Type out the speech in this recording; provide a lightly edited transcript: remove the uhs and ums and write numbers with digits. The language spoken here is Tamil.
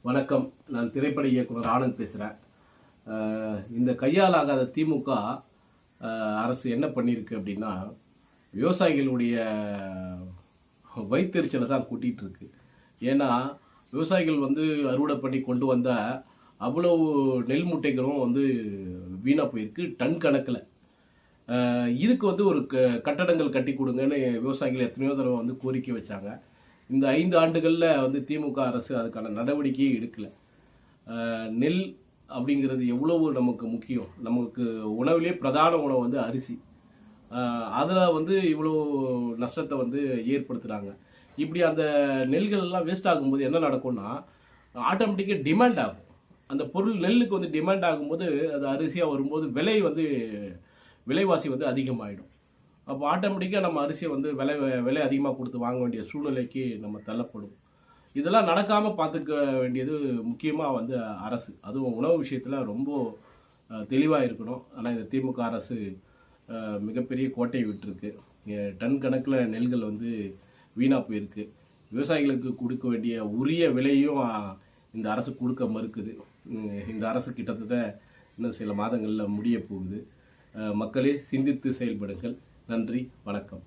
வணக்கம். நான் திரைப்பட இயக்குனர் ஆனந்த் பேசுகிறேன். இந்த கையாலாகாத திமுக அரசு என்ன பண்ணியிருக்கு அப்படின்னா, விவசாயிகளுடைய வயித்தெரிச்சலை தான் கூட்டிகிட்டு இருக்கு. ஏன்னா விவசாயிகள் அறுவடை பண்ணி கொண்டு வந்த அவ்வளவு நெல் மூட்டைகளும் வீணாக போயிருக்கு டன் கணக்கில். இதுக்கு ஒரு கட்டடங்கள் கட்டி கொடுங்கன்னு விவசாயிகள் எத்தனையோ தடவை கோரிக்கை வச்சாங்க. இந்த 5 ஆண்டுகளில் திமுக அரசு அதுக்கான நடவடிக்கையே எடுக்கலை. நெல் அப்படிங்கிறது எவ்வளவு நமக்கு முக்கியம். நமக்கு உணவிலே பிரதான உணவு அரிசி. அதில் இவ்வளோ நஷ்டத்தை ஏற்படுத்துகிறாங்க. இப்படி அந்த நெல்கள் எல்லாம் வேஸ்ட் ஆகும்போது என்ன நடக்கும்னா, ஆட்டோமேட்டிக்காக டிமாண்ட் ஆகும். அந்த பொருள் நெல்லுக்கு டிமாண்ட் ஆகும்போது அது அரிசியாக வரும்போது விலைவாசி அதிகமாகிடும். அப்போ ஆட்டோமேட்டிக்காக நம்ம அரிசியை விலை அதிகமாக கொடுத்து வாங்க வேண்டிய சூழ்நிலைக்கு நம்ம தள்ளப்படும். இதெல்லாம் நடக்காமல் பார்த்துக்க வேண்டியது முக்கியமாக அரசு. அதுவும் உணவு விஷயத்தில் ரொம்ப தெளிவாக இருக்கணும். ஆனால் இந்த திமுக அரசு மிகப்பெரிய கோட்டை விட்டுருக்கு. டன் கணக்கில் நெல்கள் வீணாக போயிருக்கு. விவசாயிகளுக்கு கொடுக்க வேண்டிய உரிய விலையும் இந்த அரசு கொடுக்க மறுக்குது. இந்த அரசு கிட்டத்தட்ட இன்னும் சில மாதங்களில் முடிய போகுது. மக்களே, சிந்தித்து செயல்படுங்கள். நன்றி, வணக்கம்.